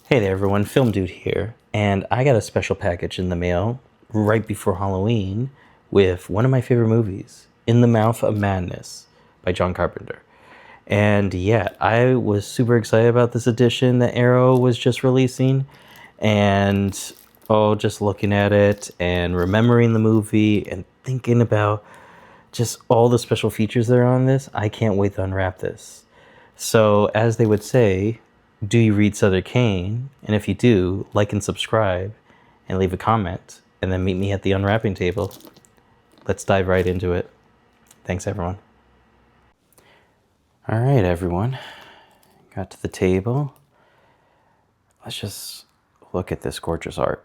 Hey there everyone, Film Dude here, and I got a special package in the mail right before Halloween with one of my favorite movies, In the Mouth of Madness by John Carpenter. And yeah, I was super excited about this edition that Arrow was just releasing, and just looking at it and remembering the movie and thinking about just all the special features that are on this, I can't wait to unwrap this. So, as they would say, do you read Sutter Kane? And if you do, like and subscribe and leave a comment, and then meet me at the unwrapping table. Let's dive right into it. Thanks, everyone. All right, everyone. Got to the table. Let's just look at this gorgeous art.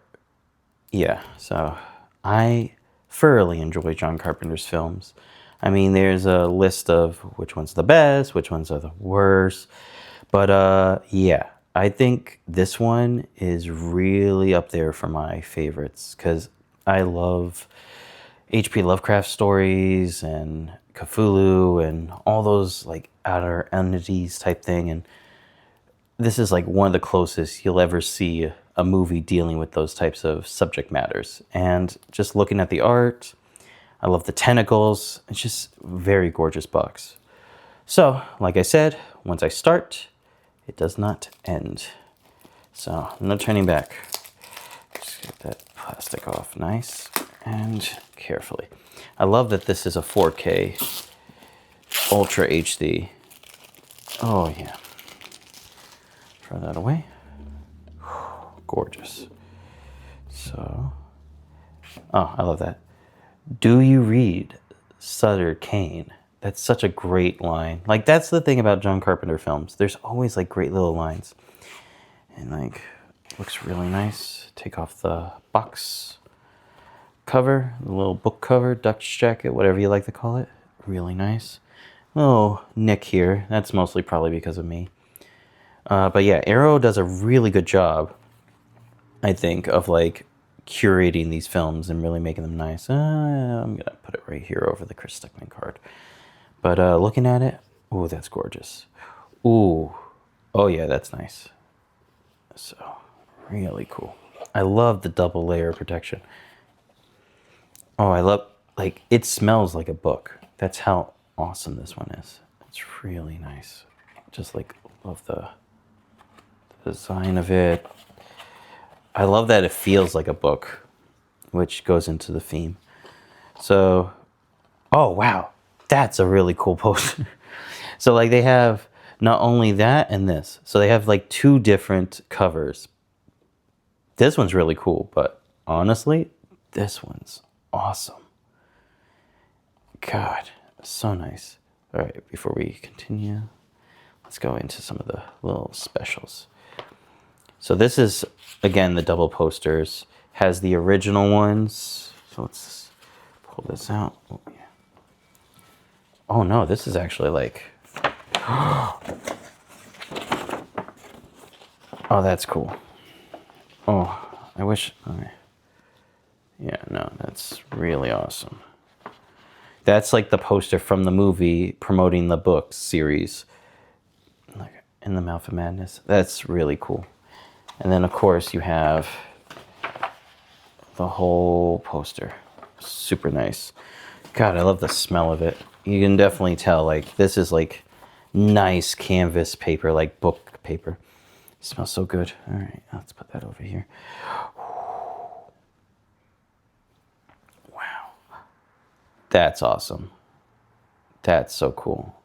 Yeah, so I thoroughly enjoy John Carpenter's films. I mean, there's a list of which one's the best, which ones are the worst. But yeah, I think this one is really up there for my favorites because I love H.P. Lovecraft stories and Cthulhu and all those like outer entities type thing. And this is like one of the closest you'll ever see a movie dealing with those types of subject matters. And just looking at the art, I love the tentacles. It's just very gorgeous box. So, like I said, once I start, it does not end. So, no turning back. Just get that plastic off nice and carefully. I love that this is a 4K Ultra HD. Oh, yeah. Throw that away. Gorgeous. So, oh, I love that. Do you read Sutter Kane? That's such a great line. Like, that's the thing about John Carpenter films. There's always like great little lines. And like, looks really nice. Take off the box cover, the little book cover, Dutch jacket, whatever you like to call it. Really nice. Little nick here. That's mostly probably because of me. But yeah, Arrow does a really good job, I think, of like curating these films and really making them nice. I'm gonna put it right here over the Chris Stuckman card. But looking at it, ooh, that's gorgeous. Ooh, oh yeah, that's nice. So, really cool. I love the double layer protection. Oh, I love, like, it smells like a book. That's how awesome this one is. It's really nice. Just like, love the design of it. I love that it feels like a book, which goes into the theme. So, oh wow, that's a really cool poster. So like they have not only that and this. So they have like two different covers. This one's really cool, but honestly, this one's awesome. God, so nice. All right, before we continue, let's go into some of the little specials. So this is, again, the double posters. Has the original ones. So let's pull this out. Oh, yeah. Oh no, this is actually like... Oh, that's cool. Oh, I wish... Okay. Yeah, no, that's really awesome. That's like the poster from the movie promoting the book series. Like, In the Mouth of Madness. That's really cool. And then, of course, you have the whole poster. Super nice. God, I love the smell of it. You can definitely tell, like, this is, like, nice canvas paper, like book paper. It smells so good. All right, let's put that over here. Wow. That's awesome. That's so cool.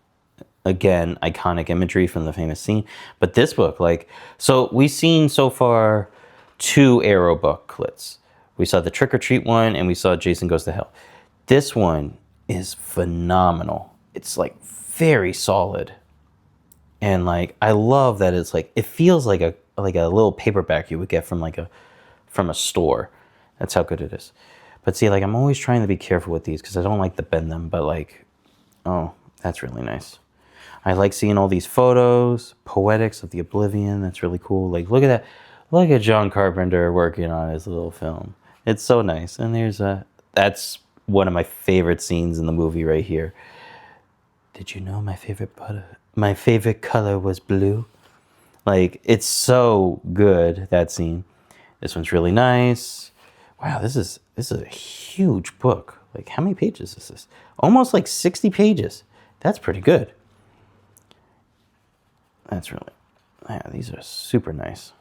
Again, iconic imagery from the famous scene. But this book, like, so we've seen so far 2 Arrow booklets. We saw the Trick or Treat one and we saw Jason Goes to Hell. This one is phenomenal. It's like very solid. And like, I love that it's like, it feels like a little paperback you would get from from a store. That's how good it is. But see, like, I'm always trying to be careful with these because I don't like to bend them, but like, oh, that's really nice. I like seeing all these photos, poetics of the Oblivion. That's really cool. Like, look at that. Look at John Carpenter working on his little film. It's so nice. And that's one of my favorite scenes in the movie right here. Did you know my favorite color was blue? Like, it's so good, that scene. This one's really nice. Wow, this is a huge book. Like, how many pages is this? Almost like 60 pages. That's pretty good. That's really, yeah, these are super nice.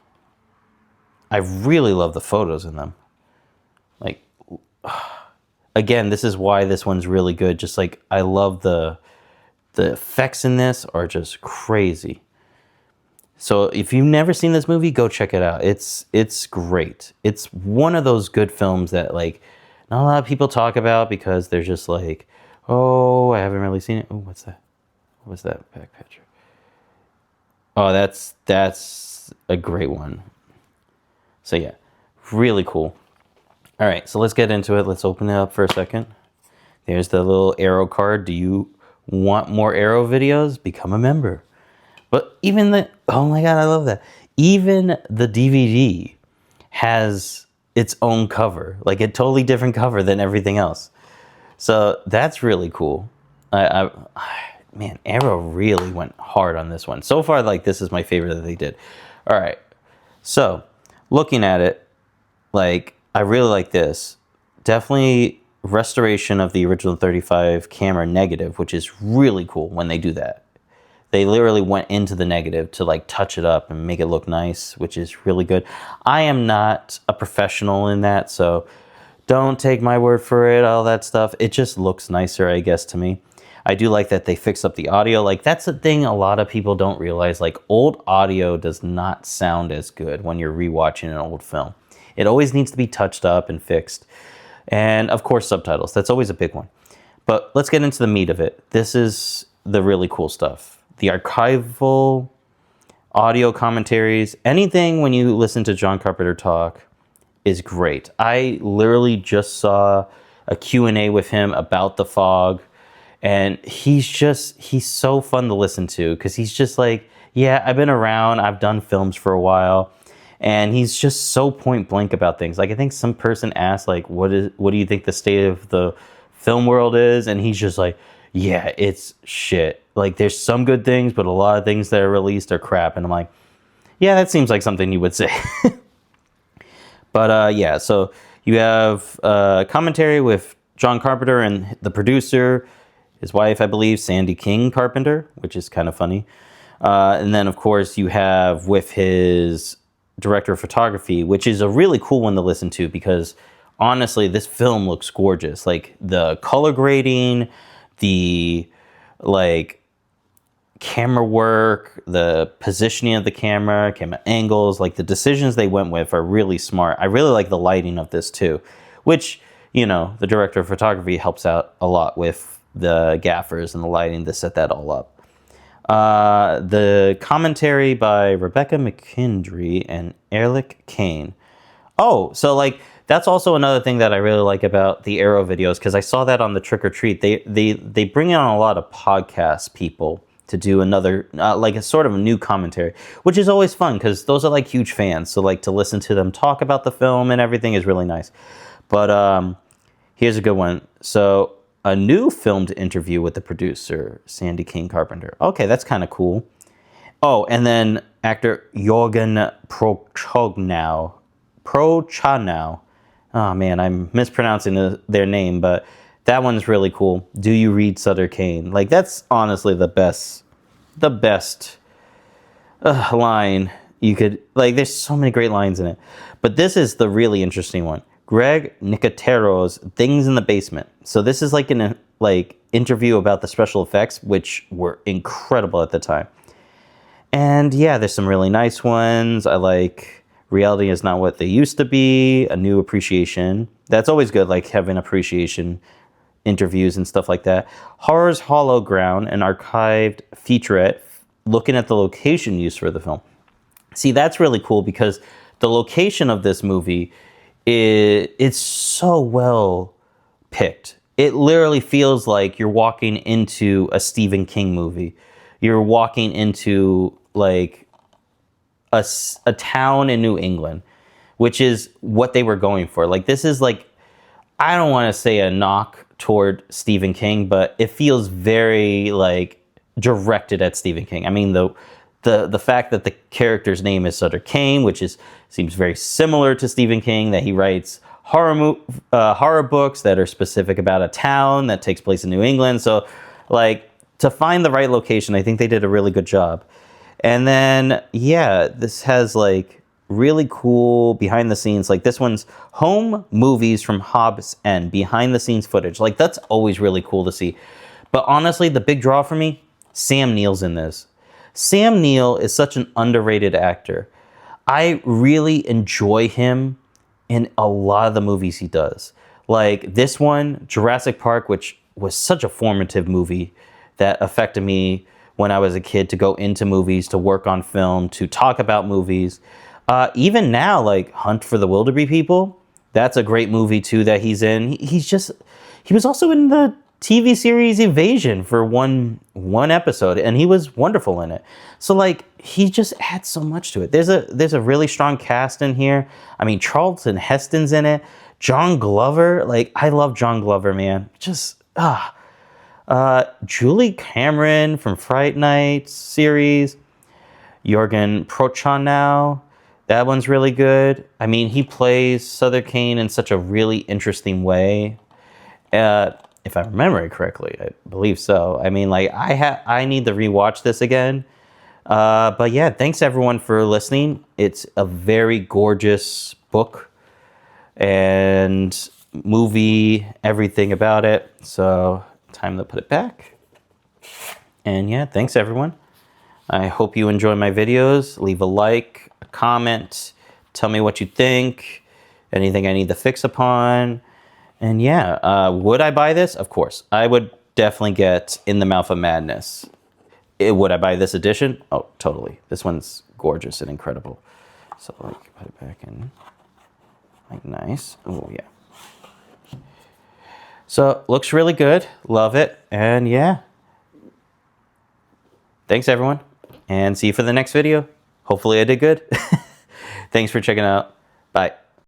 I really love the photos in them. Like, again, this is why this one's really good. Just like, I love the effects in this are just crazy. So if you've never seen this movie, go check it out. It's great. It's one of those good films that, like, not a lot of people talk about because they're just like, oh, I haven't really seen it. Oh, what's that? What's that back picture? Oh, that's a great one. So yeah, really cool. All right, so let's get into it. Let's open it up for a second. There's the little Arrow card. Do you want more Arrow videos? Become a member. But even oh my God, I love that. Even the DVD has its own cover, like a totally different cover than everything else. So that's really cool. Man, Arrow really went hard on this one. So far, like, this is my favorite that they did. All right, so looking at it, like, I really like this. Definitely restoration of the original 35 camera negative, which is really cool when they do that. They literally went into the negative to, like, touch it up and make it look nice, which is really good. I am not a professional in that, so don't take my word for it, all that stuff. It just looks nicer, I guess, to me. I do like that they fixed up the audio. Like, that's the thing a lot of people don't realize. Like, old audio does not sound as good when you're rewatching an old film. It always needs to be touched up and fixed. And, of course, subtitles. That's always a big one. But let's get into the meat of it. This is the really cool stuff. The archival audio commentaries, anything when you listen to John Carpenter talk is great. I literally just saw a Q&A with him about The Fog, and he's so fun to listen to because he's just like, yeah, I've been around, I've done films for a while, and he's just so point blank about things. Like, I think some person asked, like, what do you think the state of the film world is? And he's just like, yeah, it's shit. Like, there's some good things, but a lot of things that are released are crap. And I'm like, yeah, that seems like something you would say. But yeah, so you have commentary with John Carpenter and the producer, his wife, I believe, Sandy King Carpenter, which is kind of funny. And then, of course, you have with his director of photography, which is a really cool one to listen to because, honestly, this film looks gorgeous. Like, the color grading, the, like, camera work, the positioning of the camera angles, like, the decisions they went with are really smart. I really like the lighting of this too, which, you know, the director of photography helps out a lot with the gaffers and the lighting to set that all up. The commentary by Rebecca McKendry and Ehrlich Kane. Oh, so, like, that's also another thing that I really like about the Arrow videos, because I saw that on the Trick or Treat. They bring on a lot of podcast people to do another, like, a sort of a new commentary, which is always fun because those are, like, huge fans. So, like, to listen to them talk about the film and everything is really nice. But here's a good one. So, a new filmed interview with the producer, Sandy King Carpenter. Okay, that's kind of cool. Oh, and then actor Jorgen Prochnow. Oh, man, I'm mispronouncing their name, but that one's really cool. Do you read Sutter Kane? Like, that's honestly the best line you could, like, there's so many great lines in it. But this is the really interesting one. Greg Nicotero's Things in the Basement. So this is like an interview about the special effects, which were incredible at the time. And yeah, there's some really nice ones. I like Reality Is Not What They Used to Be, A New Appreciation. That's always good, like having appreciation interviews and stuff like that. Horror's Hollow Ground, an archived featurette looking at the location used for the film. See, that's really cool because the location of this movie it's so well picked. It literally feels like you're walking into a Stephen King movie. You're walking into, like, a town in New England, which is what they were going for. Like, this is, like, I don't want to say a knock toward Stephen King, but it feels very, like, directed at Stephen King. I mean, the fact that the character's name is Sutter Kane, which seems very similar to Stephen King, that he writes horror books that are specific about a town that takes place in New England. So, like, to find the right location, I think they did a really good job. And then, yeah, this has, like, really cool behind the scenes. Like, this one's home movies from Hobbs End, behind the scenes footage. Like, that's always really cool to see. But honestly, the big draw for me, Sam Neill's in this. Sam Neill is such an underrated actor. I really enjoy him in a lot of the movies he does. Like this one, Jurassic Park, which was such a formative movie that affected me when I was a kid, to go into movies, to work on film, to talk about movies. Even now, like Hunt for the Wilderby People, that's a great movie too that he's in. He was also in the TV series Evasion for one episode, and he was wonderful in it. So like, he just adds so much to it. There's a really strong cast in here. I mean, Charlton Heston's in it. John Glover, like, I love John Glover, man. Just Julie Cameron from Fright Night series. Jürgen Prochnow, that one's really good. I mean, he plays Sutter Kane in such a really interesting way. If I remember it correctly, I believe so. I mean, like, I need to rewatch this again. But yeah, thanks everyone for listening. It's a very gorgeous book and movie, everything about it. So time to put it back. And yeah, thanks everyone. I hope you enjoy my videos. Leave a like, a comment, tell me what you think, anything I need to fix upon. And yeah, would I buy this? Of course. I would definitely get In the Mouth of Madness. Would I buy this edition? Oh, totally. This one's gorgeous and incredible. So like, put it back in. Like, nice. Oh, yeah. So, looks really good. Love it. And yeah. Thanks, everyone. And see you for the next video. Hopefully I did good. Thanks for checking out. Bye.